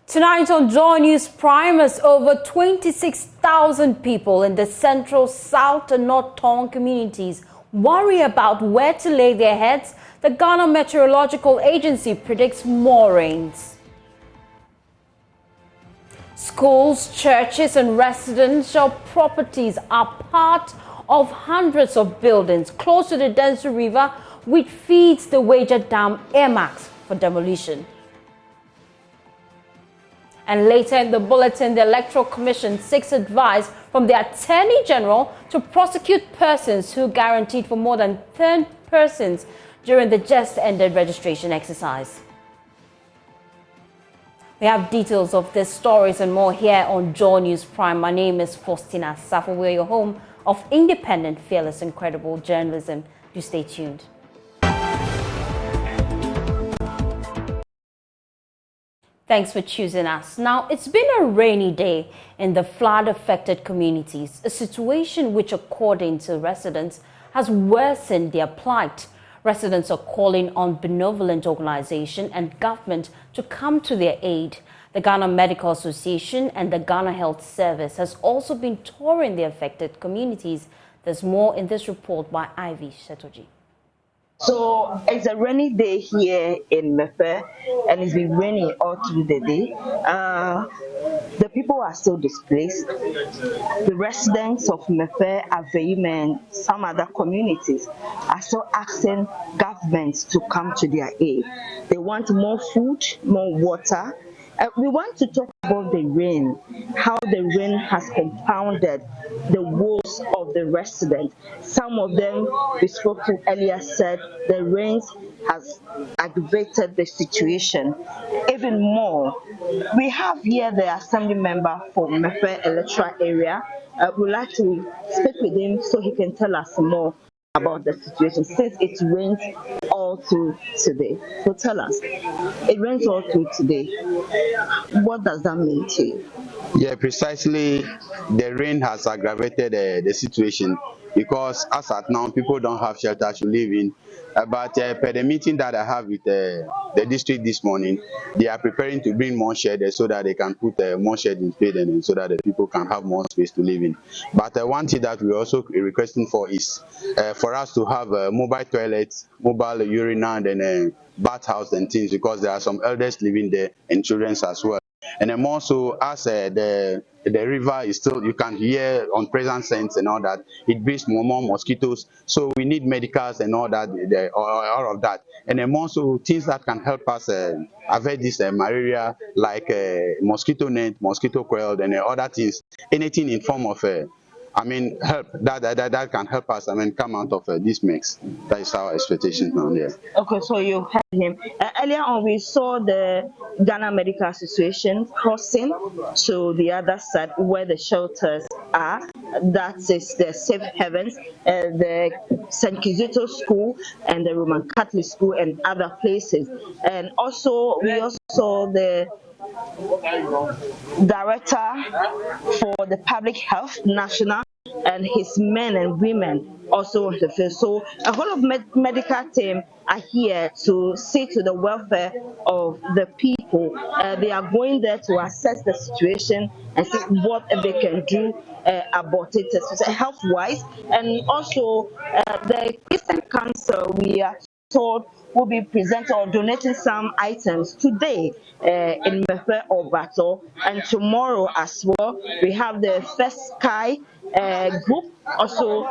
Tonight on Joy News Prime, as over 26,000 people in the central, south and north Tong communities worry about where to lay their heads, the Ghana Meteorological Agency predicts more rains. Schools, churches and residential properties are part of hundreds of buildings close to the Densu River, which feeds the Wager Dam earmarks for demolition. And later in the bulletin, the Electoral Commission seeks advice from the Attorney General to prosecute persons who guaranteed for more than 10 persons during the just-ended registration exercise. We have details of these stories and more here on Joy News Prime. My name is Faustina Safo. We're your home of independent, fearless, and credible journalism. Do stay tuned. Thanks for choosing us. Now, it's been a rainy day in the flood-affected communities, a situation which, according to residents, has worsened their plight. Residents are calling on benevolent organizations and government to come to their aid. The Ghana Medical Association and the Ghana Health Service has also been touring the affected communities. There's more in this report by Ivy Shetoji. So it's a rainy day here in Mefe, and it's been raining all through the day. The people are still displaced. The residents of Mefe, Aveim, and some other communities are still asking governments to come to their aid. They want more food, more water. We want to talk about the rain, how the rain has compounded the woes of the residents. Some of them we spoke to earlier said the rains has aggravated the situation even more. We have here the assembly member for Mefe electoral area. We'd like to speak with him so he can tell us more about the situation since it rains all through today. So tell us, it rains all through today. What does that mean to you? Yeah, precisely. The rain has aggravated the situation because as at now, people don't have shelter to live in. But per the meeting that I have with the district this morning, they are preparing to bring more sheds so that they can put more sheds in place and so that the people can have more space to live in. But one thing that we're also requesting for is for us to have mobile toilets, mobile urinal and bathhouse and things, because there are some elders living there and children as well. And then also, as the river is still, you can hear on present sense and all that, it breeds more mosquitoes. So we need medicals and all that, all of that. And then also things that can help us avoid this malaria, like mosquito net, mosquito coil, and other things. Anything in form of help that can help us. Come out of this mix. That is our expectation now. Yeah. Okay, so you heard him. Earlier on, we saw the Ghana Medical Association crossing to the other side where the shelters are. That is the Safe Heavens, the St. Kizito School, and the Roman Catholic School, and other places. And also, we also saw the director for the public health national and his men and women also on the field. So a whole of medical team are here to see to the welfare of the people. They are going there to assess the situation and see what they can do about it health-wise. And also the Christian Council, we are told, will be presenting or donating some items today in Mefe or Bato, and tomorrow as well. We have the First Sky group also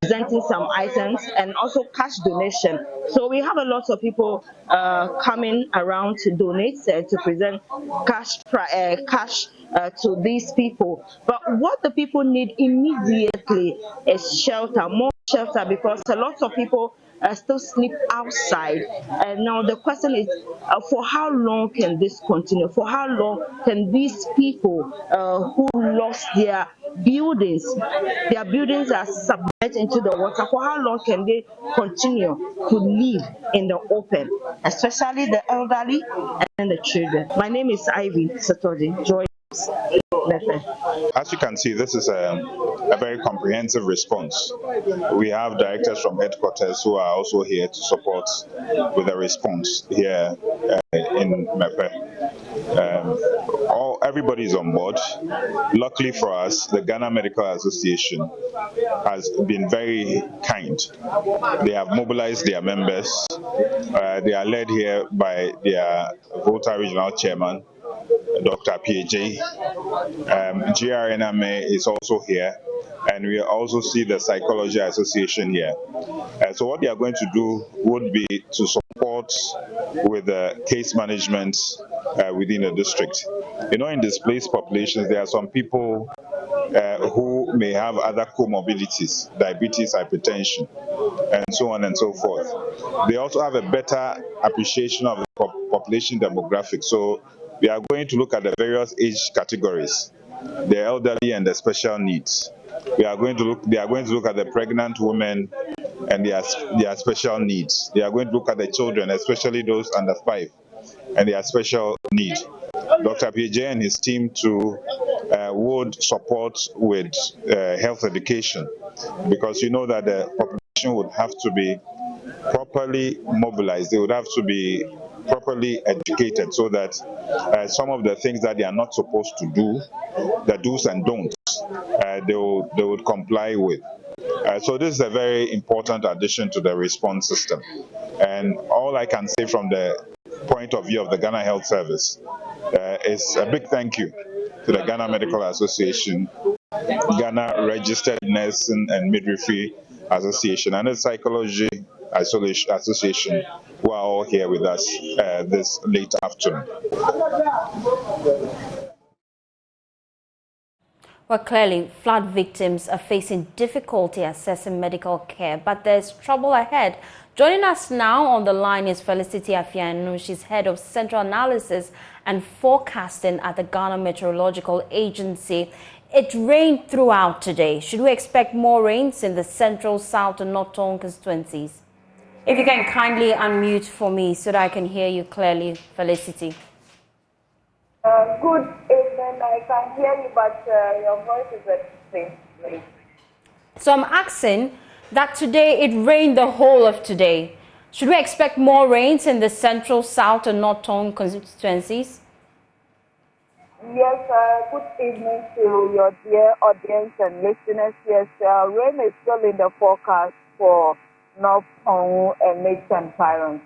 presenting some items and also cash donation. So we have a lot of people coming around to donate, to present cash to these people. But what the people need immediately is shelter, more shelter, because a lot of people still sleep outside. And now the question is, for how long can this continue? For how long can these people who lost their buildings are submerged into the water, for how long can they continue to live in the open, especially the elderly and the children? My name is Ivy Shetoji. Joy. As you can see, this is a very comprehensive response. We have directors from headquarters who are also here to support with the response here in Mefe. Everybody is on board. Luckily for us, the Ghana Medical Association has been very kind. They have mobilized their members. They are led here by their Volta Regional Chairman, Dr. PJ. GRNMA is also here, and we also see the Psychology Association here. So what they are going to do would be to support with the case management within the district. You know, in displaced populations, there are some people who may have other comorbidities, diabetes, hypertension, and so on and so forth. They also have a better appreciation of the population demographics. So we are going to look at the various age categories, the elderly and the special needs. They are going to look at the pregnant women and their special needs. They are going to look at the children, especially those under 5, and their special need. Dr. PJ and his team too would support with health education, because you know that the population would have to be properly mobilized. They would have to be properly educated so that some of the things that they are not supposed to do, the do's and don'ts, they would comply with. So this is a very important addition to the response system. And all I can say from the point of view of the Ghana Health Service is a big thank you to the Ghana Medical Association, Ghana Registered Nursing and Midwifery Association, and the Psychology Association, who are all here with us this late afternoon. Well, clearly, flood victims are facing difficulty accessing medical care, but there's trouble ahead. Joining us now on the line is Felicity Afianu. She's head of Central Analysis and Forecasting at the Ghana Meteorological Agency. It rained throughout today. Should we expect more rains in the central, south, and northern constituencies? If you can kindly unmute for me so that I can hear you clearly, Felicity. Good evening. I can hear you, but your voice is a bit faint. So I'm asking that today it rained the whole of today. Should we expect more rains in the central, south, and northern constituencies? Yes, good evening to your dear audience and listeners. Yes, rain is still in the forecast for North Tongu and Eastern Pyron.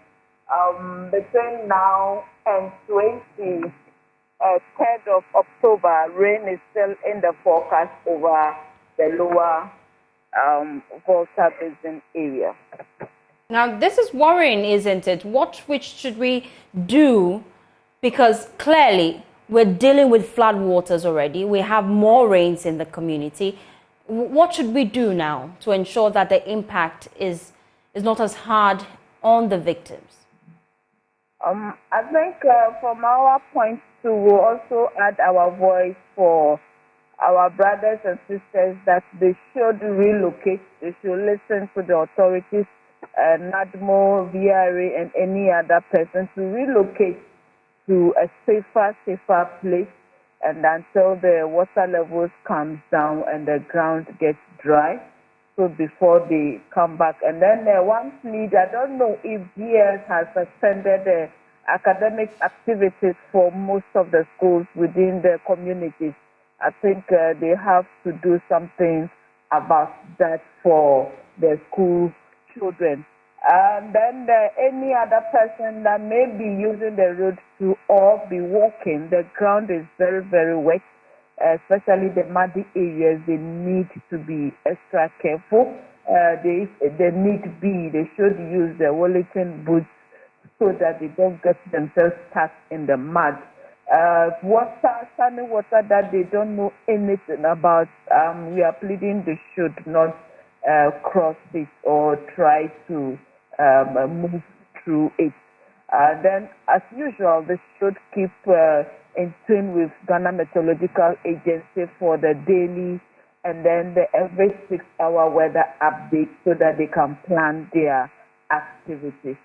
Between now and 3rd of October, rain is still in the forecast over the lower Volta Basin area. Now, this is worrying, isn't it? Which should we do? Because clearly, we're dealing with flood waters already. We have more rains in the community. What should we do now to ensure that the impact is not as hard on the victims? I think from our point to we'll also add our voice for our brothers and sisters that they should relocate. They should listen to the authorities, NADMO, VRA, and any other person to relocate to a safer place, and until the water levels comes down and the ground gets dry, so before they come back. And then one plea, I don't know if GS has suspended the academic activities for most of the schools within the communities. I think they have to do something about that for the school children. And then any other person that may be using the road to or be walking, the ground is very, very wet, especially the muddy areas. They need to be extra careful. They should use the Wellington boots so that they don't get themselves stuck in the mud. Standing water that they don't know anything about, we are pleading they should not cross it or try to move through it. Then, as usual, they should keep in tune with Ghana Meteorological Agency for the daily and then the every 6-hour weather update so that they can plan their activities.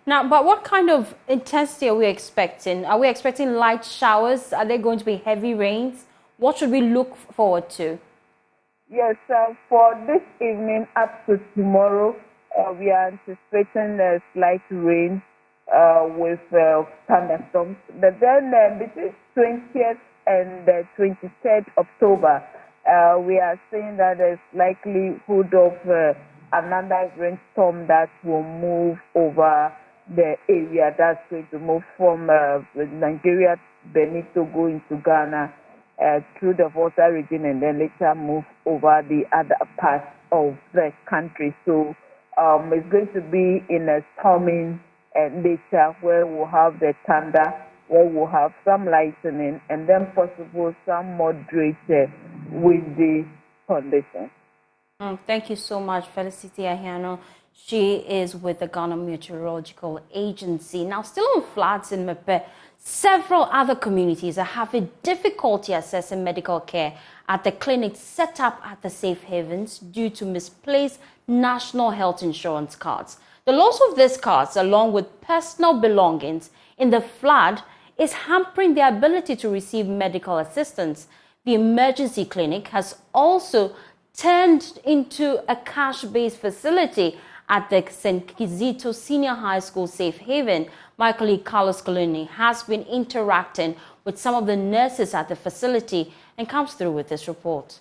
Now, but what kind of intensity are we expecting? Are we expecting light showers? Are there going to be heavy rains? What should we look forward to? Yes, for this evening up to tomorrow, we are anticipating slight rain with thunderstorms. But then between 20th and 23rd October, we are seeing that there's likelihood of another rainstorm that will move over the area. That's going to move from Nigeria, Benin, Togo into Ghana through the Volta region, and then later move over the other parts of the country. So it's going to be in a storming nature, where we'll have the thunder, where we'll have some lightning, and then possible some moderate windy conditions. Thank you so much, Felicity Ahiano. She is with the Ghana Meteorological Agency. Now, still on floods in Mepe, several other communities are having difficulty accessing medical care at the clinics set up at the safe havens due to misplaced national health insurance cards. The loss of these cards, along with personal belongings in the flood, is hampering their ability to receive medical assistance. The emergency clinic has also turned into a cash-based facility at the St. Kizito Senior High School Safe Haven. My colleague Carlos Colini has been interacting with some of the nurses at the facility and comes through with this report.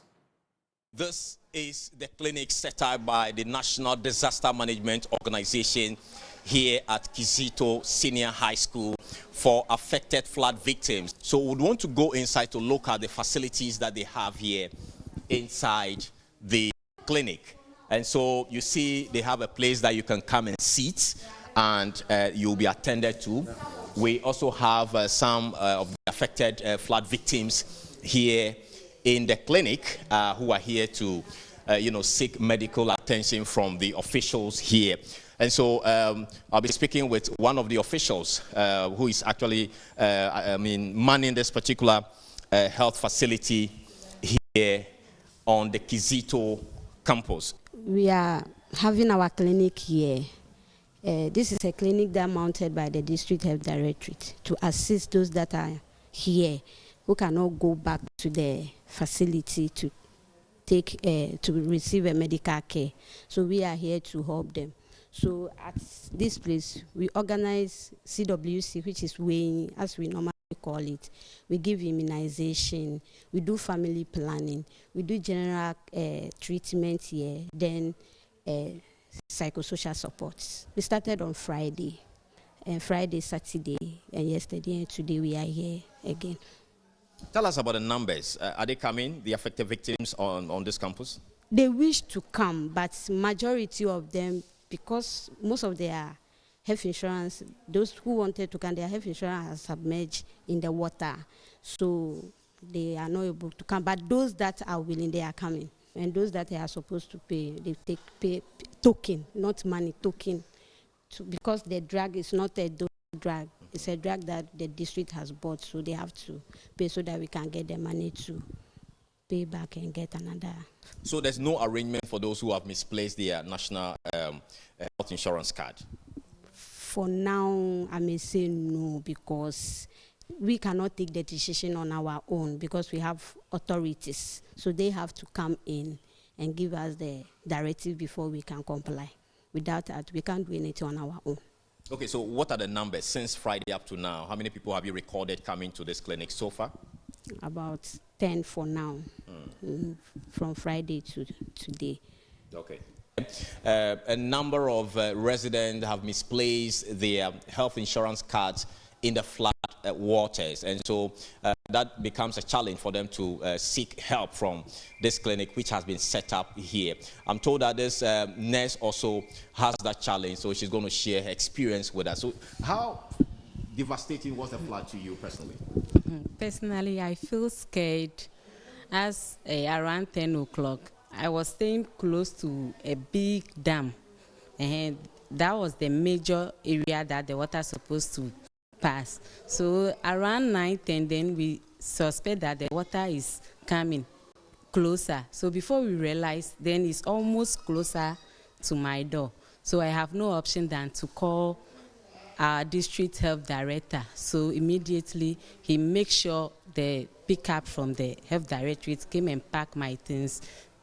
This is the clinic set up by the National Disaster Management Organization here at Kizito Senior High School for affected flood victims. So we would want to go inside to look at the facilities that they have here inside the clinic. And so you see they have a place that you can come and sit and you'll be attended to. We also have some of the affected flood victims here in the clinic who are here to seek medical attention from the officials here. And so I'll be speaking with one of the officials who is actually manning this particular health facility here on the Kizito campus. We are having our clinic here. This is a clinic that mounted by the District Health Directorate to assist those that are here who cannot go back to the facility to receive a medical care. So we are here to help them. So at this place, we organize CWC, which is weighing, as we normally call it. We give immunization, we do family planning, we do general treatment here, then psychosocial supports. We started on Friday, Saturday, and yesterday and today we are here again. Tell us about the numbers. Are they coming, the affected victims on this campus? They wish to come, but majority of them, because most of their health insurance, those who wanted to come, their health insurance has submerged in the water. So they are not able to come. But those that are willing, they are coming. And those that they are supposed to pay, they pay token, not money, token. Because the drug is not a drug. It's a drug that the district has bought, so they have to pay so that we can get the money to pay back and get another. So there's no arrangement for those who have misplaced their national health insurance card? For now, I may say no, because we cannot take the decision on our own because we have authorities. So they have to come in and give us the directive before we can comply. Without that, we can't do anything on our own. Okay, so what are the numbers since Friday up to now? How many people have you recorded coming to this clinic so far? About 10 for now, from Friday to today. Okay. A number of residents have misplaced their health insurance cards in the flood waters, and so that becomes a challenge for them to seek help from this clinic, which has been set up here. I'm told that this nurse also has that challenge, so she's going to share her experience with us. So how devastating was the flood to you personally? Personally, I feel scared as around 10 o'clock. I was staying close to a big dam, and that was the major area that the water is supposed to pass. So around 9:10, then we suspect that the water is coming closer. So before we realize, then it's almost closer to my door. So I have no option than to call our district health director. So immediately he makes sure the pickup from the health directorate came and packed my things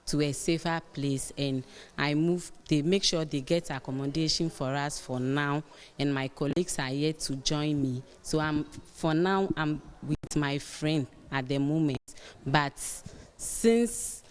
to a safer place, and they make sure they get accommodation for us for now, and my colleagues are here to join me. So for now I'm with my friend at the moment, but since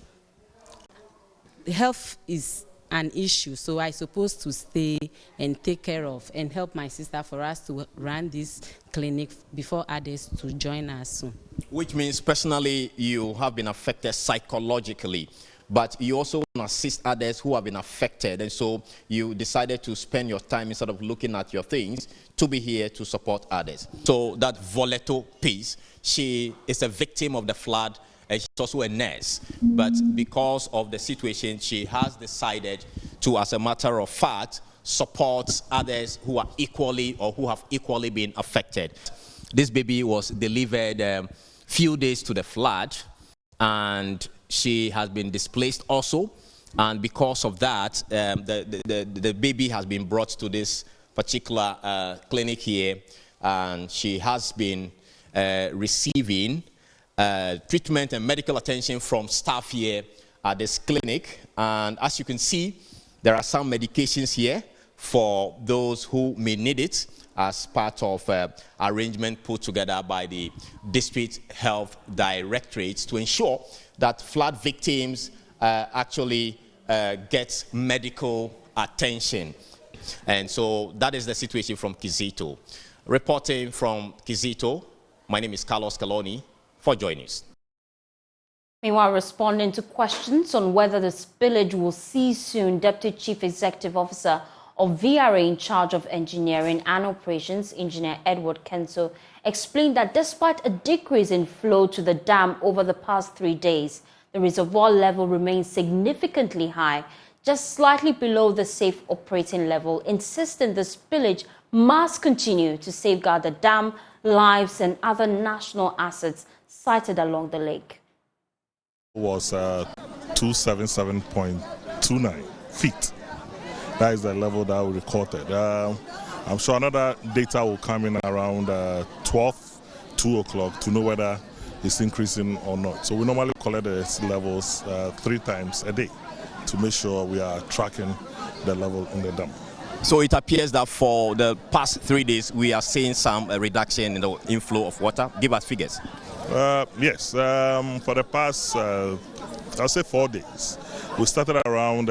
health is an issue, so I supposed to stay and take care of and help my sister for us to run this clinic before others to join us soon. Which means personally you have been affected psychologically, but you also want to assist others who have been affected, and so you decided to spend your time, instead of looking at your things, to be here to support others. So that Voleto piece, she is a victim of the flood, and she's also a nurse, but because of the situation, she has decided to, as a matter of fact, support others who are equally or who have equally been affected. This baby was delivered few days to the flood, and she has been displaced also, and because of that, the baby has been brought to this particular clinic here, and she has been receiving treatment and medical attention from staff here at this clinic. And as you can see, there are some medications here for those who may need it as part of arrangement put together by the District Health Directorate to ensure that flood victims actually get medical attention. And so that is the situation from Kizito. Reporting from Kizito, my name is Carlos Caloni for Joy News. Meanwhile, responding to questions on whether the spillage will cease soon, Deputy Chief Executive Officer of VRA in charge of engineering and operations, Engineer Edward Kenso, explained that despite a decrease in flow to the dam over the past 3 days, the reservoir level remains significantly high, just slightly below the safe operating level, insisting the spillage must continue to safeguard the dam, lives and other national assets sited along the lake. Was 277.29 feet. That is the level that we recorded. I'm sure another data will come in around 2 o'clock to know whether it's increasing or not. So we normally collect the levels 3 times a day to make sure we are tracking the level in the dam. So it appears that for the past 3 days, we are seeing some reduction in the inflow of water. Give us figures. Yes, for the past, I'll say 4 days, we started around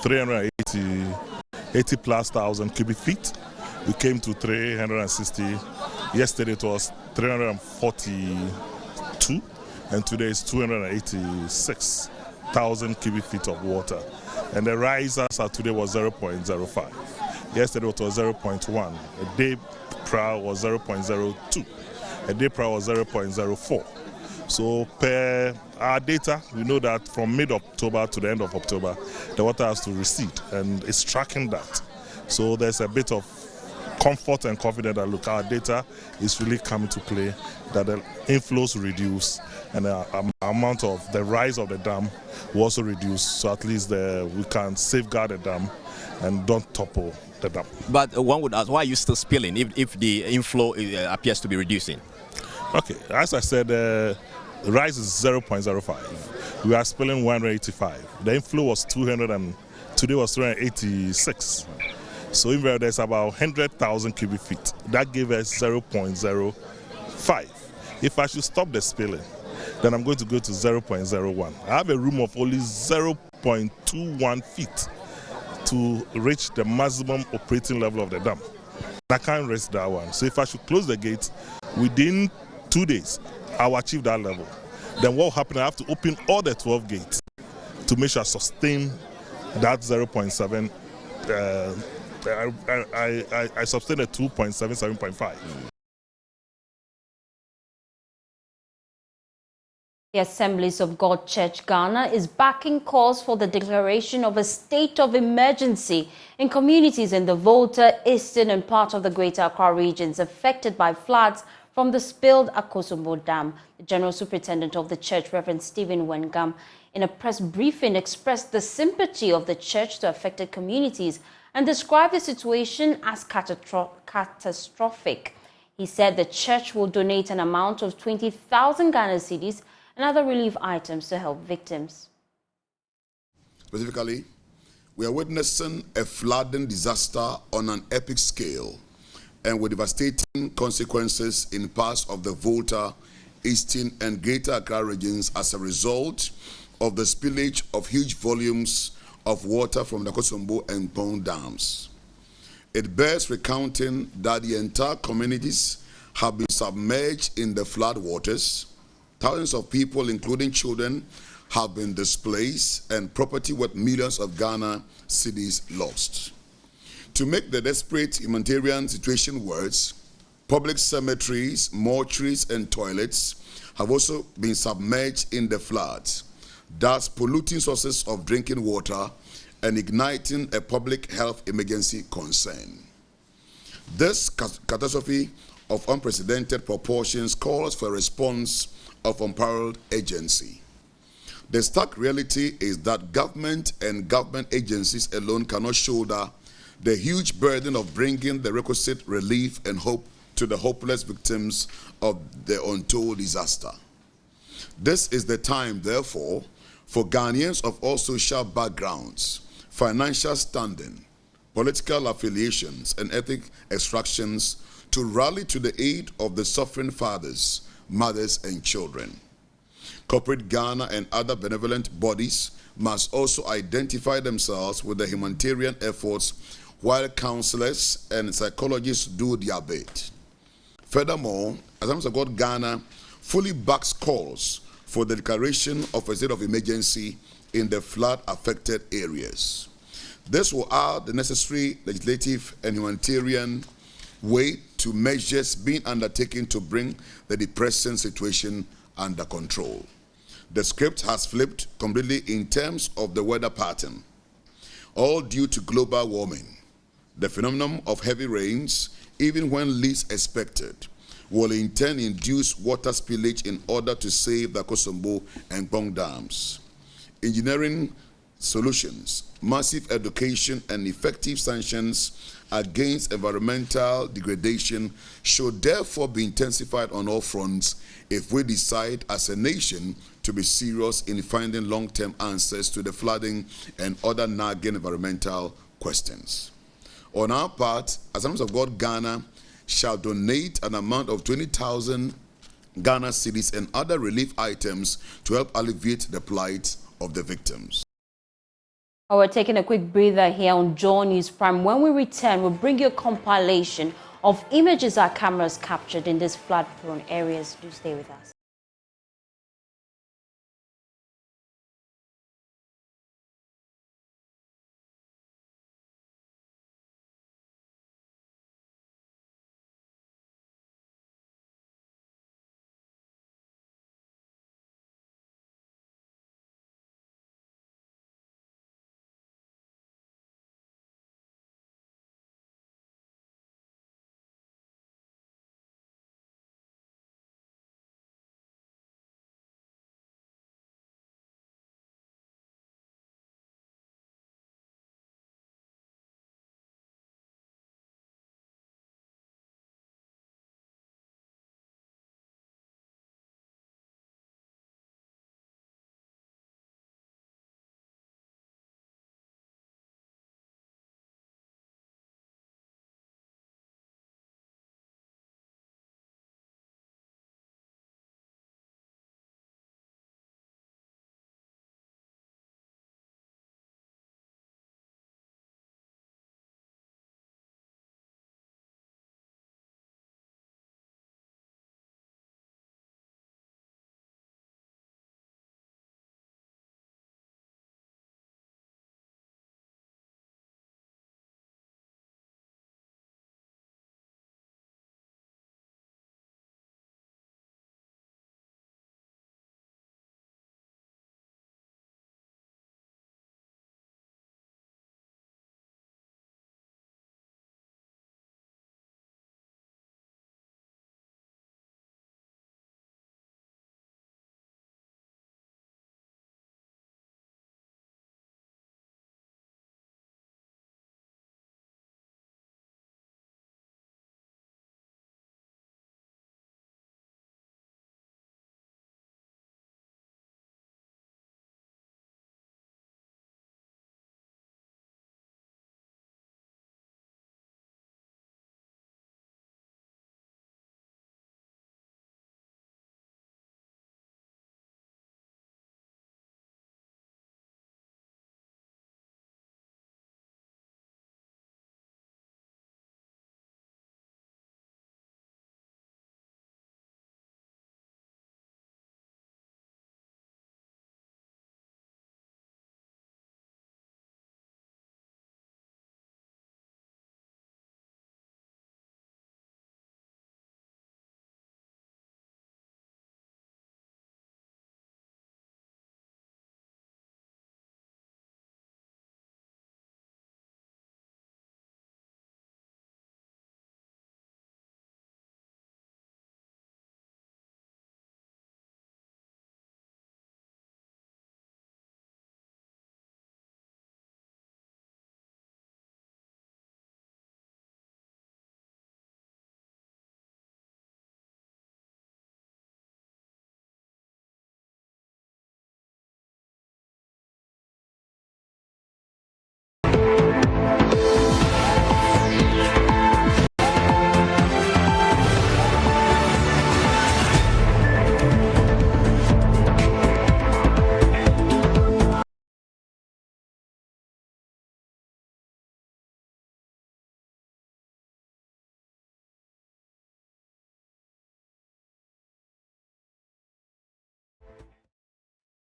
380 plus thousand cubic feet. We came to 360. Yesterday it was 342, and today is 286,000 cubic feet of water. And the rise as of today was 0.05. Yesterday it was 0.1. A day prior was 0.02. A day prior was 0.04. So per our data, we know that from mid-October to the end of October, the water has to recede, and it's tracking that. So there's a bit of comfort and confidence that, look, our data is really coming to play, that the inflows reduce, and the amount of the rise of the dam will also reduce, so at least we can safeguard the dam and don't topple the dam. But one would ask, why are you still spilling if the inflow appears to be reducing? Okay, as I said, the rise is 0.05. We are spilling 185. The inflow was 200, and today was 386. So in there, there's about 100,000 cubic feet. That gave us 0.05. If I should stop the spilling, then I'm going to go to 0.01. I have a room of only 0.21 feet to reach the maximum operating level of the dam. I can't reach that one. So if I should close the gate within 2 days, I'll achieve that level. Then what will happen? I have to open all the 12 gates to make sure I sustain that 0.7. I sustain a 2.77.5. The Assemblies of God Church Ghana is backing calls for the declaration of a state of emergency in communities in the Volta, Eastern and part of the Greater Accra regions affected by floods from the spilled Akosombo Dam. The General Superintendent of the Church, Reverend Stephen Wengam, in a press briefing expressed the sympathy of the Church to affected communities and described the situation as catastrophic. He said the Church will donate an amount of 20,000 Ghana cedis and other relief items to help victims. specifically, we are witnessing a flooding disaster on an epic scale and with devastating consequences in parts of the Volta, Eastern, and Greater Accra regions as a result of the spillage of huge volumes of water from the Akosombo and Dam dams. It bears recounting that the entire communities have been submerged in the flood waters. Thousands of people, including children, have been displaced and property worth millions of Ghana cedis lost. To make the desperate humanitarian situation worse, public cemeteries, mortuaries, and toilets have also been submerged in the floods, thus polluting sources of drinking water and igniting a public health emergency concern. This catastrophe of unprecedented proportions calls for a response of unparalleled agency. The stark reality is that government and government agencies alone cannot shoulder the huge burden of bringing the requisite relief and hope to the hopeless victims of the untold disaster. This is the time, therefore, for Ghanaians of all social backgrounds, financial standing, political affiliations, and ethnic extractions to rally to the aid of the suffering fathers, mothers, and children. Corporate Ghana and other benevolent bodies must also identify themselves with the humanitarian efforts while counselors and psychologists do their bit. Furthermore, Assemblies of God Ghana fully backs calls for the declaration of a state of emergency in the flood-affected areas. This will add the necessary legislative and humanitarian weight to measures being undertaken to bring the depressing situation under control. The script has flipped completely in terms of the weather pattern, all due to global warming. The phenomenon of heavy rains, even when least expected, will in turn induce water spillage in order to save the Akosombo and Dam dams. Engineering solutions, massive education, and effective sanctions against environmental degradation should therefore be intensified on all fronts if we decide as a nation to be serious in finding long-term answers to the flooding and other nagging environmental questions. On our part, Assemblies of God Ghana shall donate an amount of 20,000 Ghana cedis and other relief items to help alleviate the plight of the victims. We're taking a quick breather here on Joy News Prime. When we return, we'll bring you a compilation of images our cameras captured in these flood-prone areas. Do stay with us.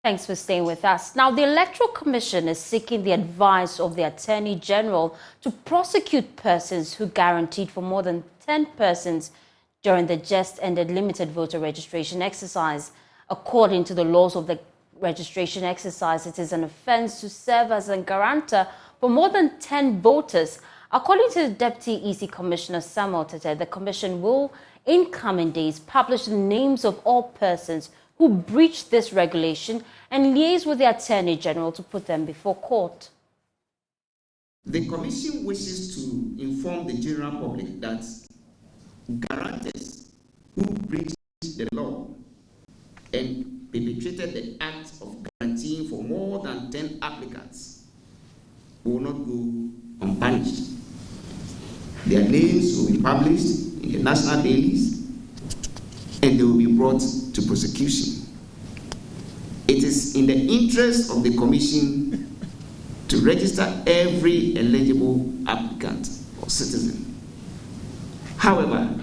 Thanks for staying with us. Now, the Electoral Commission is seeking the advice of the Attorney General to prosecute persons who guaranteed for more than 10 persons during the just-ended limited voter registration exercise. According to the laws of the registration exercise, it is an offence to serve as a guarantor for more than 10 voters. According to the Deputy EC Commissioner Samuel Tete, the Commission will, in coming days, publish the names of all persons who breached this regulation and liaise with the Attorney General to put them before court. The Commission wishes to inform the general public that guarantors who breached the law and perpetrated the act of guaranteeing for more than 10 applicants will not go unpunished. Their names will be published in the national dailies and they will be brought to prosecution. It is in the interest of the Commission to register every eligible applicant or citizen. However,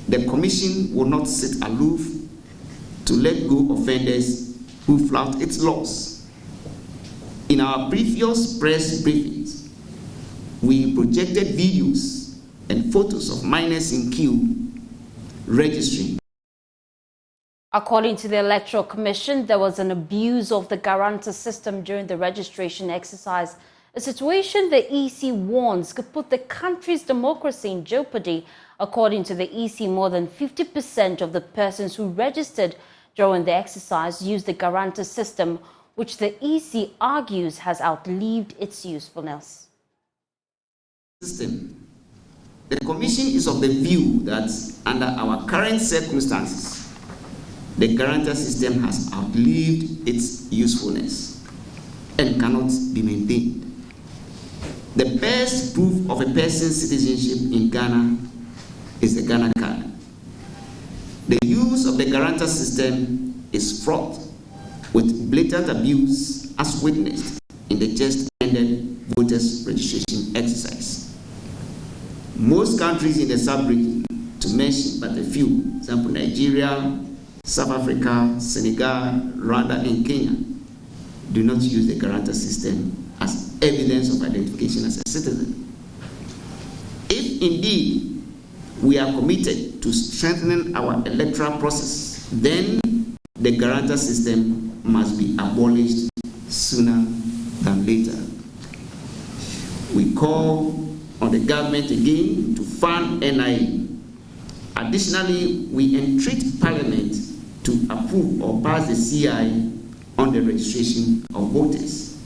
the Commission will not sit aloof to let go offenders who flout its laws. In our previous press briefings, we projected videos and photos of minors in queue registering. According to the Electoral Commission, there was an abuse of the guarantor system during the registration exercise, a situation the EC warns could put the country's democracy in jeopardy. According to the EC, more than 50% of the persons who registered during the exercise used the guarantor system, which the EC argues has outlived its usefulness. The Commission is of the view that under our current circumstances, the guarantor system has outlived its usefulness and cannot be maintained. The best proof of a person's citizenship in Ghana is the Ghana card. The use of the guarantor system is fraught with blatant abuse as witnessed in the just-ended voters registration exercise. Most countries in the sub-region, to mention but a few, for example, Nigeria, South Africa, Senegal, Rwanda, and Kenya, do not use the guarantor system as evidence of identification as a citizen. If indeed we are committed to strengthening our electoral process, then the guarantor system must be abolished sooner than later. We call on the government again to fund NIA. Additionally, we entreat Parliament to approve or pass the CI on the registration of voters.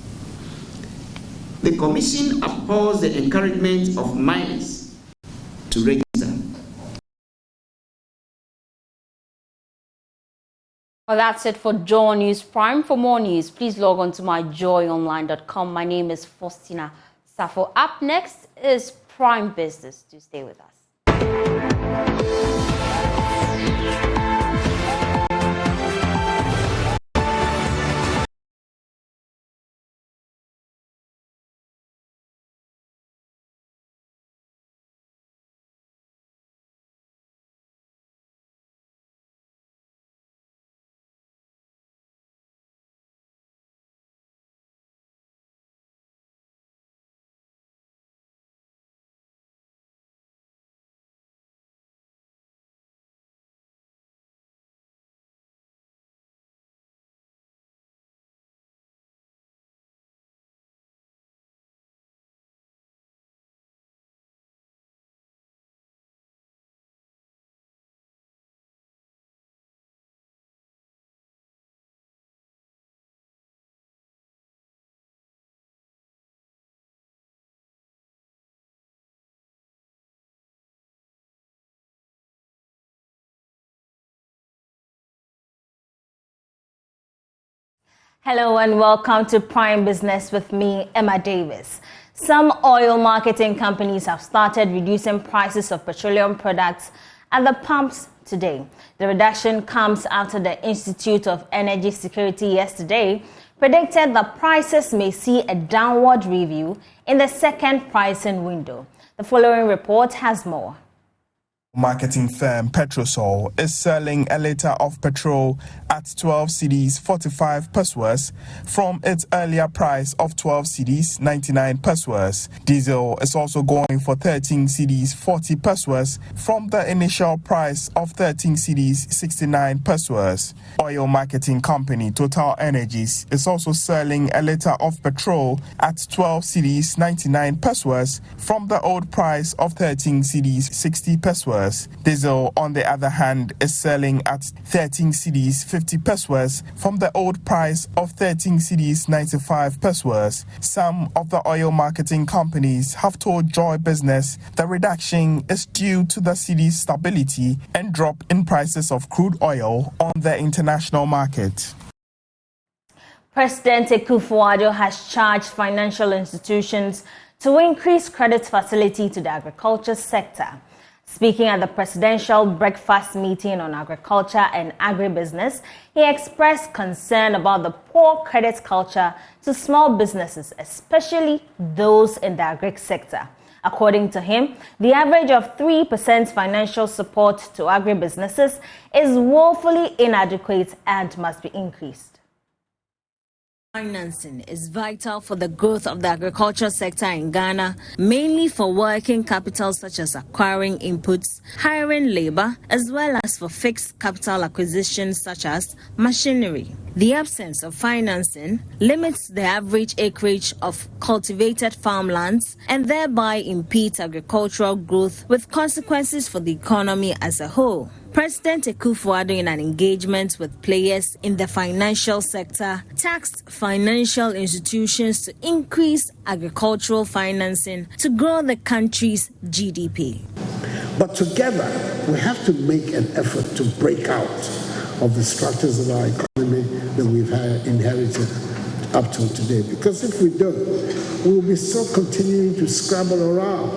The Commission upholds the encouragement of minors to register. Well, that's it for Joy News Prime. For more news, please log on to myjoyonline.com. My name is Faustina Safo. Up next is Prime Business. Do stay with us. Hello and welcome to Prime Business with me, Emma Davis. Some oil marketing companies have started reducing prices of petroleum products at the pumps today. The reduction comes after the Institute of Energy Security yesterday predicted that prices may see a downward review in the second pricing window. The following report has more. Marketing firm Petrosol is selling a litre of petrol at 12 cedis 45 pesos from its earlier price of 12 cedis 99 pesos. Diesel is also going for 13 cedis 40 pesos from the initial price of 13 cedis 69 pesos. Oil marketing company Total Energies is also selling a litre of petrol at 12 cedis 99 pesos from the old price of 13 cedis 60 pesos. Diesel, on the other hand, is selling at 13 cedis 50 pesos from the old price of 13 cedis 95 pesos. Some of the oil marketing companies have told Joy Business the reduction is due to the cedi's stability and drop in prices of crude oil on the international market. President Akosombo has charged financial institutions to increase credit facility to the agriculture sector. Speaking at the presidential breakfast meeting on agriculture and agribusiness, he expressed concern about the poor credit culture to small businesses, especially those in the agri sector. According to him, the average of 3% financial support to agribusinesses is woefully inadequate and must be increased. Financing is vital for the growth of the agriculture sector in Ghana, mainly for working capital such as acquiring inputs, hiring labor, as well as for fixed capital acquisitions such as machinery. The absence of financing limits the average acreage of cultivated farmlands and thereby impedes agricultural growth with consequences for the economy as a whole. President Akosombo, in an engagement with players in the financial sector, tasked financial institutions to increase agricultural financing to grow the country's GDP. But together, we have to make an effort to break out of the structures of our economy that we've inherited up till today. Because if we don't, we'll be still continuing to scrabble around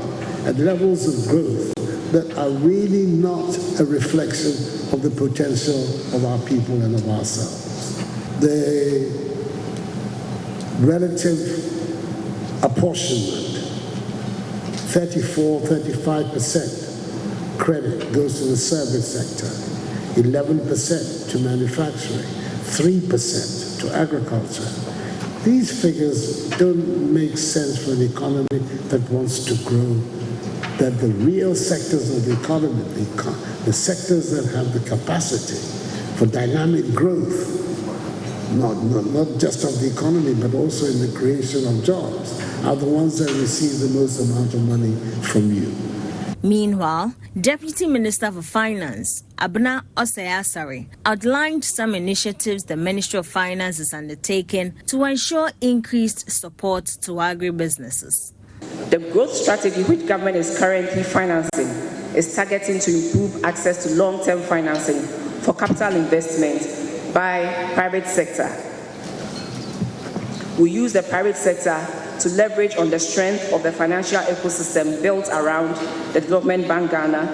at levels of growth that are really not a reflection of the potential of our people and of ourselves. The relative apportionment, 34-35% credit goes to the service sector, 11% to manufacturing, 3% to agriculture. These figures don't make sense for an economy that wants to grow, that the real sectors of the economy, the sectors that have the capacity for dynamic growth, not just of the economy, but also in the creation of jobs, are the ones that receive the most amount of money from you. Meanwhile, Deputy Minister for Finance, Abna Osei-Asare, outlined some initiatives the Ministry of Finance is undertaking to ensure increased support to agribusinesses. The growth strategy which government is currently financing is targeting to improve access to long-term financing for capital investment by private sector. We use the private sector to leverage on the strength of the financial ecosystem built around the Development Bank Ghana,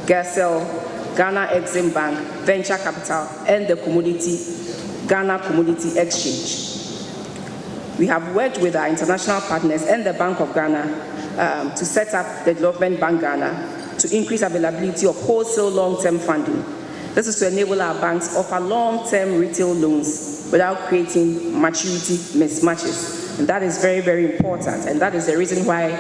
GERSEL, Ghana Exim Bank, Venture Capital, and the Ghana Commodity Exchange. We have worked with our international partners and the Bank of Ghana to set up the Development Bank Ghana to increase availability of wholesale long-term funding. This is to enable our banks to offer long-term retail loans without creating maturity mismatches. And that is very, very important. And that is the reason why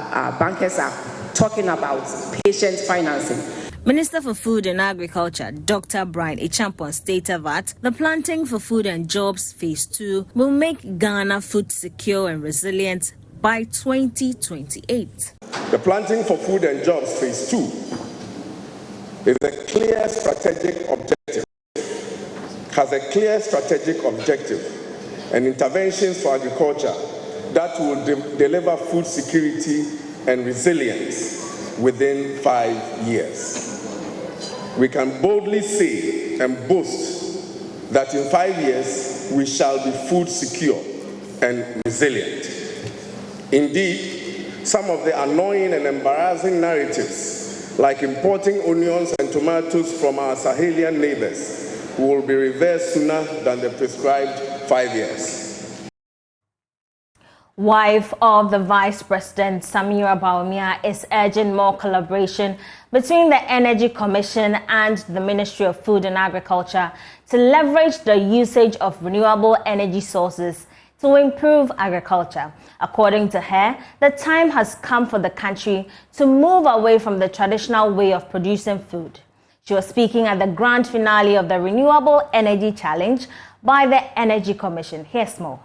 our bankers are talking about patient financing. Minister for Food and Agriculture, Dr. Brian Echampon, stated that the Planting for Food and Jobs Phase 2 will make Ghana food secure and resilient by 2028. The Planting for Food and Jobs Phase 2 is a clear strategic objective, has a clear strategic objective and interventions for agriculture that will deliver food security and resilience within 5 years. We can boldly say and boast that in 5 years we shall be food secure and resilient. Indeed, some of the annoying and embarrassing narratives, like importing onions and tomatoes from our Sahelian neighbors, will be reversed sooner than the prescribed 5 years. Wife of the Vice President Samira Bawumia is urging more collaboration between the Energy Commission and the Ministry of Food and Agriculture to leverage the usage of renewable energy sources to improve agriculture. According to her, the time has come for the country to move away from the traditional way of producing food. She was speaking at the grand finale of the Renewable Energy Challenge by the Energy Commission. Here's more.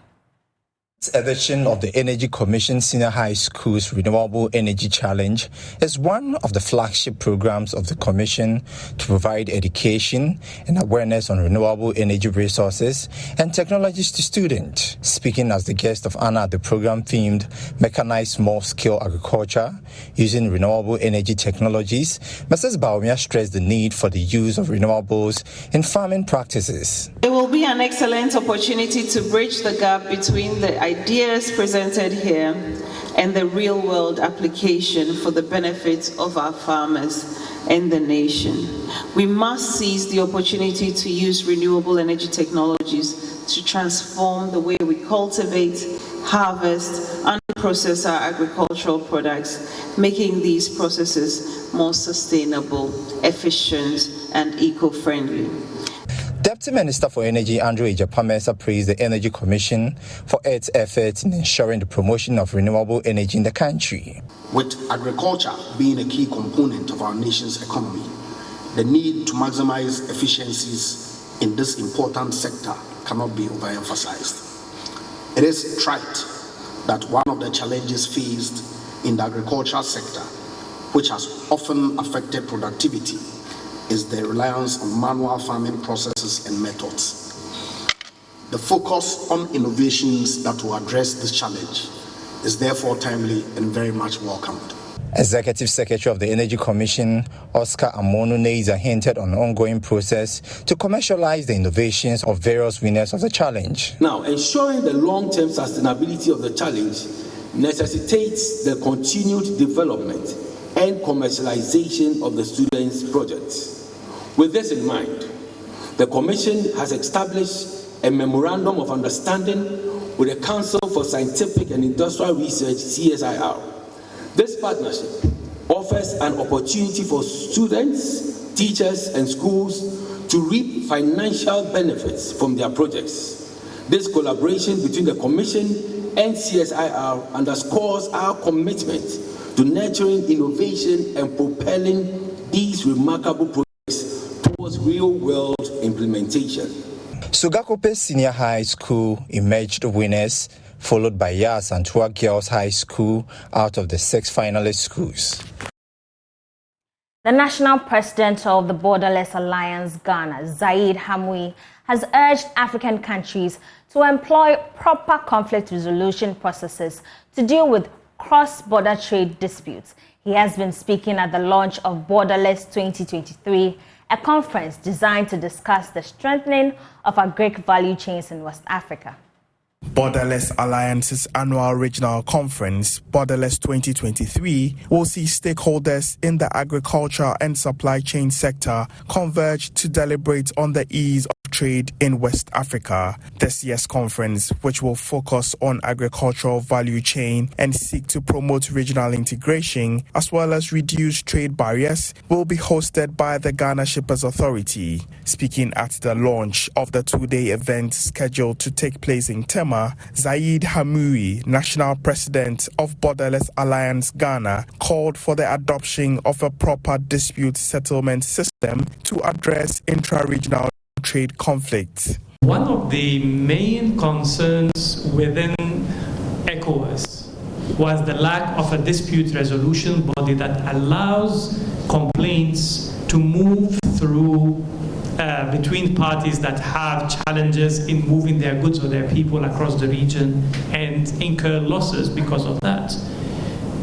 This edition of the Energy Commission Senior High School's Renewable Energy Challenge is one of the flagship programs of the Commission to provide education and awareness on renewable energy resources and technologies to students. Speaking as the guest of honor at the program themed Mechanized Small-Scale Agriculture using renewable energy technologies, Mrs. Bawumia stressed the need for the use of renewables in farming practices. It will be an excellent opportunity to bridge the gap between the ideas presented here and the real-world application for the benefit of our farmers and the nation. We must seize the opportunity to use renewable energy technologies to transform the way we cultivate, harvest, and process our agricultural products, making these processes more sustainable, efficient, and eco-friendly. Deputy Minister for Energy Andrew Ejapamesa praised the Energy Commission for its efforts in ensuring the promotion of renewable energy in the country. With agriculture being a key component of our nation's economy, the need to maximize efficiencies in this important sector cannot be overemphasized. It is trite that one of the challenges faced in the agricultural sector, which has often affected productivity, is the reliance on manual farming processes and methods. The focus on innovations that will address this challenge is therefore timely and very much welcomed. Executive Secretary of the Energy Commission, Oscar Amonu-Neiza, hinted on an ongoing process to commercialize the innovations of various winners of the challenge. Now, ensuring the long-term sustainability of the challenge necessitates the continued development and commercialization of the students' projects. With this in mind, the Commission has established a Memorandum of Understanding with the Council for Scientific and Industrial Research, CSIR. This partnership offers an opportunity for students, teachers, and schools to reap financial benefits from their projects. This collaboration between the Commission and CSIR underscores our commitment to nurturing innovation and propelling these remarkable projects towards real-world implementation. Sugakope Senior High School emerged winners, followed by Yas and Tua Girls High School out of the 6 finalist schools. The national president of the Borderless Alliance, Ghana, Zaid Hamwi, has urged African countries to employ proper conflict resolution processes to deal with cross-border trade disputes. He has been speaking at the launch of Borderless 2023, a conference designed to discuss the strengthening of agric value chains in West Africa. Borderless Alliance's annual regional conference, Borderless 2023, will see stakeholders in the agriculture and supply chain sector converge to deliberate on the ease of trade in West Africa. This year's conference, which will focus on agricultural value chain and seek to promote regional integration as well as reduce trade barriers, will be hosted by the Ghana Shippers Authority. Speaking at the launch of the 2-day event scheduled to take place in Tema, Zaid Hamui, national president of Borderless Alliance Ghana, called for the adoption of a proper dispute settlement system to address intra-regional trade conflicts. One of the main concerns within ECOWAS was the lack of a dispute resolution body that allows complaints to move through between parties that have challenges in moving their goods or their people across the region and incur losses because of that.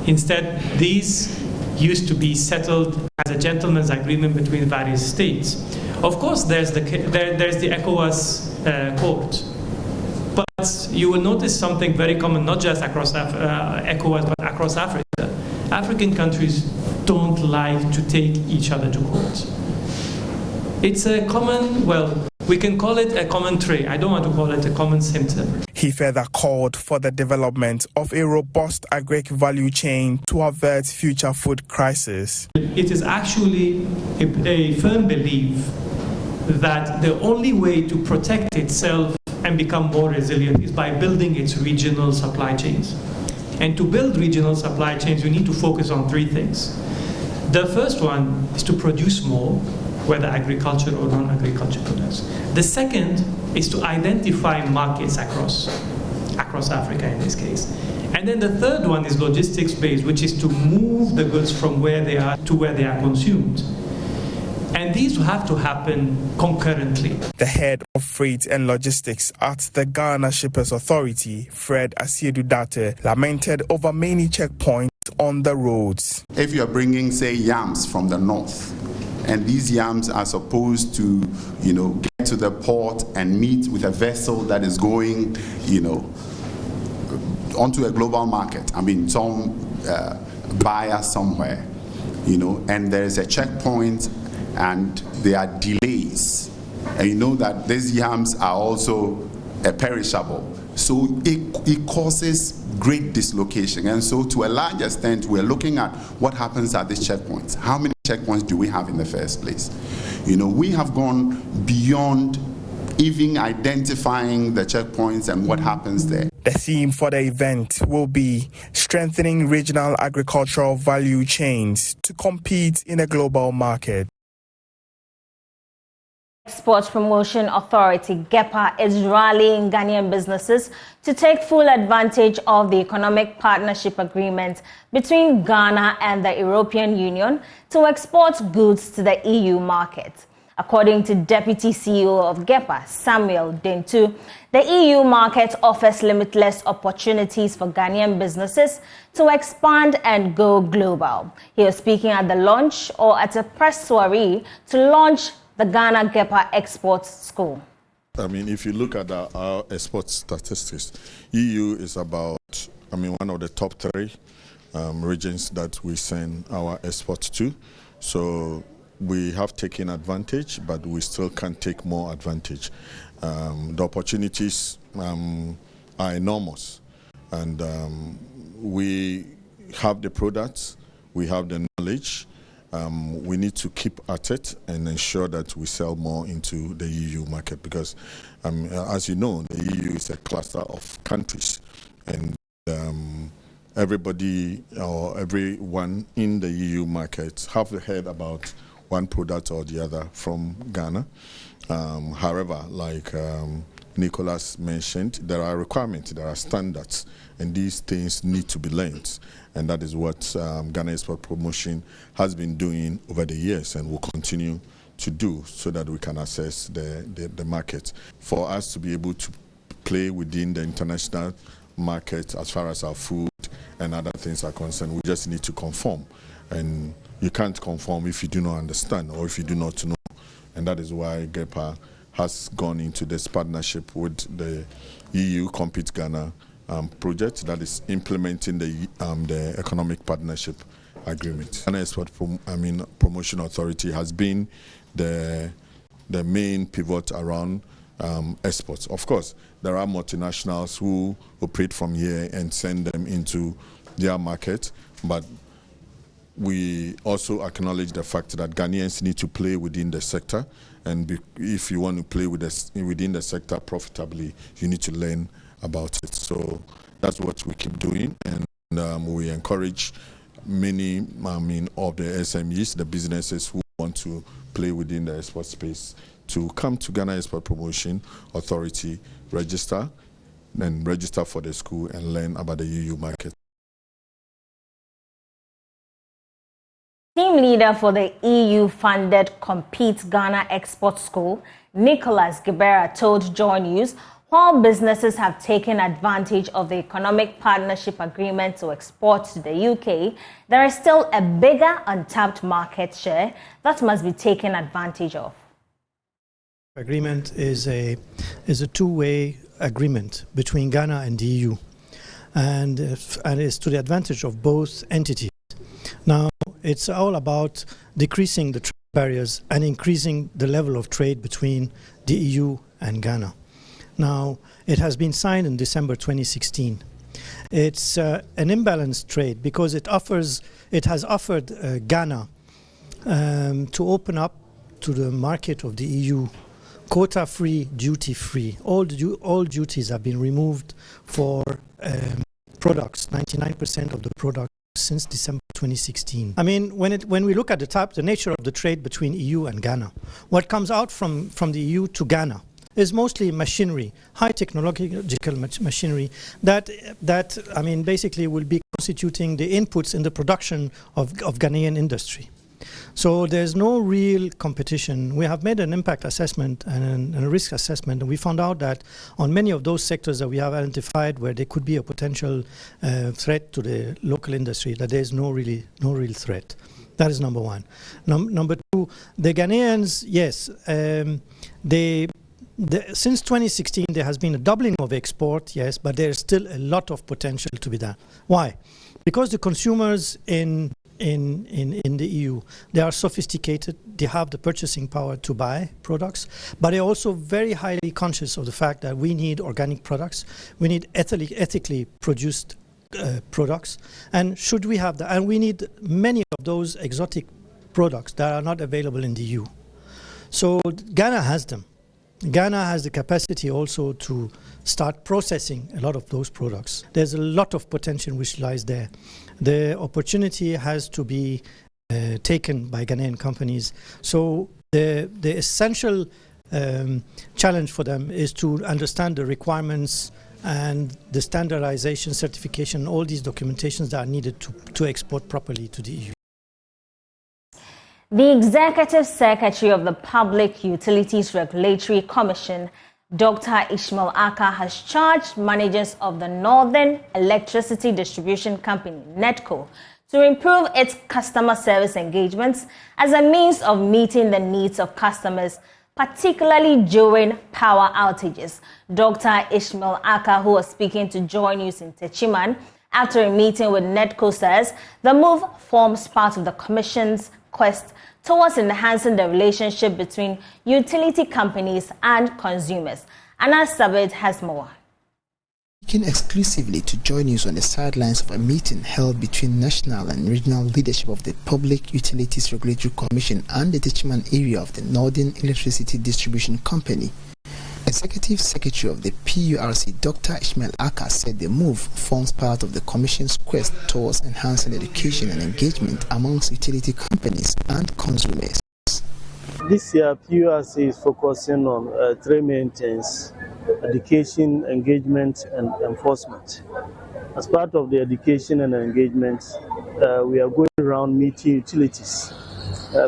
Instead, these used to be settled as a gentleman's agreement between various states. Of course, there's the ECOWAS court. But you will notice something very common, not just across ECOWAS, but across Africa. African countries don't like to take each other to court. It's a common, well, we can call it a common trait. I don't want to call it a common symptom. He further called for the development of a robust agric value chain to avert future food crisis. It is actually a firm belief that the only way to protect itself and become more resilient is by building its regional supply chains. And to build regional supply chains, you need to focus on three things. The first one is to produce more, whether agriculture or non-agriculture products. The second is to identify markets across Africa in this case. And then the third one is logistics-based, which is to move the goods from where they are to where they are consumed. And these have to happen concurrently. The head of freight and logistics at the Ghana Shippers Authority, Fred Asiedu-Date, lamented over many checkpoints on the roads. If you're bringing, say, yams from the north, and these yams are supposed to, get to the port and meet with a vessel that is going, onto a global market. I mean, some buyer somewhere, and there is a checkpoint and there are delays. And you know that these yams are also perishable. So it causes great dislocation. And so to a large extent, we're looking at what happens at these checkpoints. How many checkpoints do we have in the first place? We have gone beyond even identifying the checkpoints and what happens there. The theme for the event will be strengthening regional agricultural value chains to compete in a global market. Export Promotion Authority, GEPA, is rallying Ghanaian businesses to take full advantage of the economic partnership agreement between Ghana and the European Union to export goods to the EU market. According to Deputy CEO of GEPA, Samuel Dentu, the EU market offers limitless opportunities for Ghanaian businesses to expand and go global. He was speaking at the launch or at a press soiree to launch the Ghana GEPA Export School. I mean, if you look at our export statistics, EU is about, one of the top three regions that we send our exports to. So we have taken advantage, but we still can take more advantage. The opportunities are enormous, and we have the products, we have the knowledge. We need to keep at it and ensure that we sell more into the EU market because, as you know, the EU is a cluster of countries, and everybody or everyone in the EU market have heard about one product or the other from Ghana. However, like Nicholas mentioned, there are requirements, there are standards, and these things need to be learned. And that is what Ghana Export Promotion has been doing over the years and will continue to do so that we can assess the market. For us to be able to play within the international market as far as our food and other things are concerned, we just need to conform. And you can't conform if you do not understand or if you do not know. And that is why GEPA has gone into this partnership with the EU Compete Ghana project that is implementing the economic partnership agreement. Ghana Export Promotion Authority has been the main pivot around exports. Of course, there are multinationals who operate from here and send them into their market, but we also acknowledge the fact that Ghanaians need to play within the sector, and if you want to play within the sector profitably, you need to learn about it. So that's what we keep doing, and we encourage many of the SMEs, the businesses who want to play within the export space, to come to Ghana Export Promotion Authority, register for the school and learn about the EU market. Team leader for the EU-funded Compete Ghana Export School, Nicholas Gibera, told Joy News, while businesses have taken advantage of the economic partnership agreement to export to the UK, there is still a bigger untapped market share that must be taken advantage of. Agreement is a two-way agreement between Ghana and the EU, and it's to the advantage of both entities. Now, it's all about decreasing the trade barriers and increasing the level of trade between the EU and Ghana. Now, it has been signed in December 2016. It's an imbalanced trade because it has offered Ghana to open up to the market of the EU quota-free, duty-free. All duties have been removed for products, 99% of the products since December 2016. I mean, when we look at the nature of the trade between EU and Ghana, what comes out from the EU to Ghana is mostly machinery, high technological machinery that I mean, basically will be constituting the inputs in the production of Ghanaian industry. So there's no real competition. We have made an impact assessment and a risk assessment, and we found out that on many of those sectors that we have identified where there could be a potential threat to the local industry, that there's no real threat. That is number one. Number two, the Ghanaians, yes, since 2016 there has been a doubling of export, yes, but there is still a lot of potential to be done. Why? Because the consumers in the EU, they are sophisticated, they have the purchasing power to buy products, but they're also very highly conscious of the fact that we need organic products, we need ethically produced products, and should we have that, and we need many of those exotic products that are not available in the EU. So Ghana has them. Ghana has the capacity also to start processing a lot of those products. There's a lot of potential which lies there. The opportunity has to be taken by Ghanaian companies. So the essential challenge for them is to understand the requirements and the standardization, certification, all these documentations that are needed to export properly to the EU. The Executive Secretary of the Public Utilities Regulatory Commission, Dr. Ishmael Aka, has charged managers of the Northern Electricity Distribution Company, NEDCO, to improve its customer service engagements as a means of meeting the needs of customers, particularly during power outages. Dr. Ishmael Aka, who was speaking to Joy News in Techiman after a meeting with NEDCO, says the move forms part of the Commission's quest towards enhancing the relationship between utility companies and consumers. Anna Sabit has more. Speaking exclusively to Joy News on the sidelines of a meeting held between national and regional leadership of the Public Utilities Regulatory Commission and the Techiman area of the Northern Electricity Distribution Company, Executive Secretary of the PURC, Dr. Ishmael Aka, said the move forms part of the Commission's quest towards enhancing education and engagement amongst utility companies and consumers. This year, PURC is focusing on three main things: education, engagement, and enforcement. As part of the education and engagement, we are going around meeting utilities.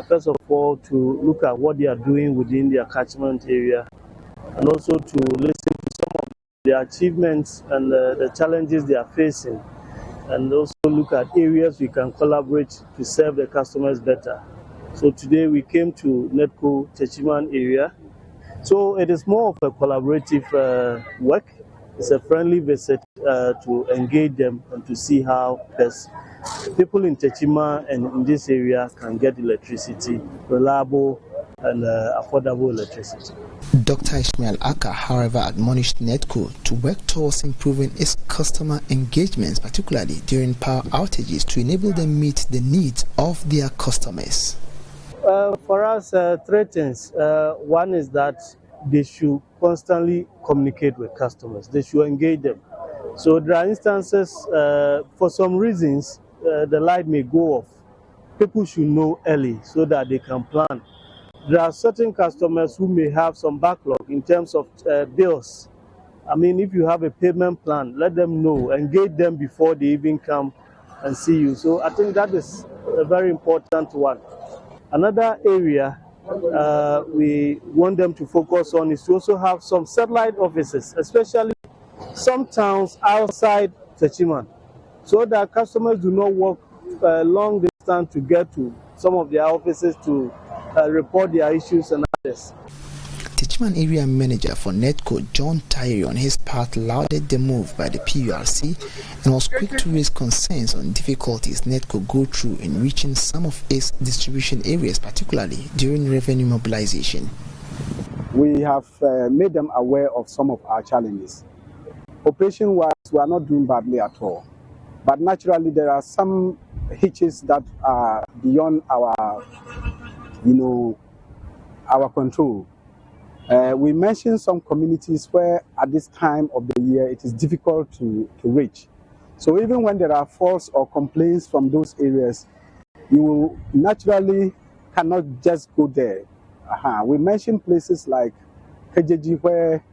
First of all, to look at what they are doing within their catchment area, and also to listen to some of the achievements and the challenges they are facing, and also look at areas we can collaborate to serve the customers better. So today we came to NEDCO Techiman area. So it is more of a collaborative work. It's a friendly visit to engage them and to see how best people in Techiman and in this area can get electricity, reliable and affordable electricity. Dr. Ishmael Aka, however, admonished NEDCO to work towards improving its customer engagements, particularly during power outages, to enable them meet the needs of their customers. For us, three things. One is that they should constantly communicate with customers. They should engage them. So there are instances, for some reasons, the light may go off. People should know early so that they can plan. There are certain customers who may have some backlog in terms of bills. I mean, if you have a payment plan, let them know, engage them before they even come and see you. So I think that is a very important one. Another area we want them to focus on is to also have some satellite offices, especially some towns outside Techiman, so that customers do not walk a long distance to get to some of their offices to report their issues and others. Techiman area manager for NEDCO, John Tyree, on his part lauded the move by the PURC and was quick to raise concerns on difficulties NEDCO go through in reaching some of its distribution areas, particularly during revenue mobilization. we have made them aware of some of our challenges. Operation-wise, we are not doing badly at all. But naturally, there are some hitches that are beyond our, our control. We mentioned some communities where at this time of the year it is difficult to reach. So even when there are faults or complaints from those areas, you naturally cannot just go there. We mentioned places like Kejeji, where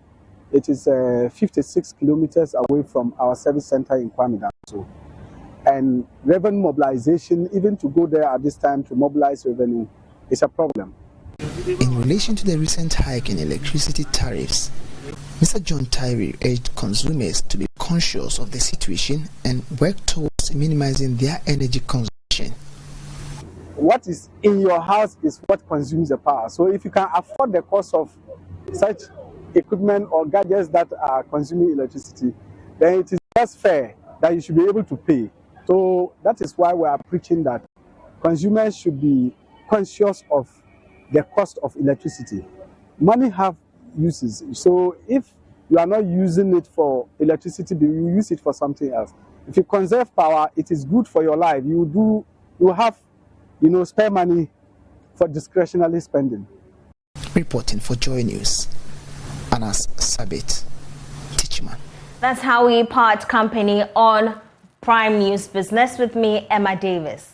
it is 56 kilometers away from our service center in Kwame Danso. And revenue mobilization, even to go there at this time to mobilize revenue, is a problem. In relation to the recent hike in electricity tariffs, Mr. John Tyree urged consumers to be conscious of the situation and work towards minimizing their energy consumption. What is in your house is what consumes the power. So if you can afford the cost of such equipment or gadgets that are consuming electricity, then it is just fair that you should be able to pay. So that is why we are preaching that consumers should be conscious of the cost of electricity. Money have uses. So if you are not using it for electricity, you use it for something else. If you conserve power, it is good for your life. You have, spare money for discretionary spending. Reporting for Joy News, Anas Sabit, Teachman. That's how we part company on Prime News Business with me, Emma Davis.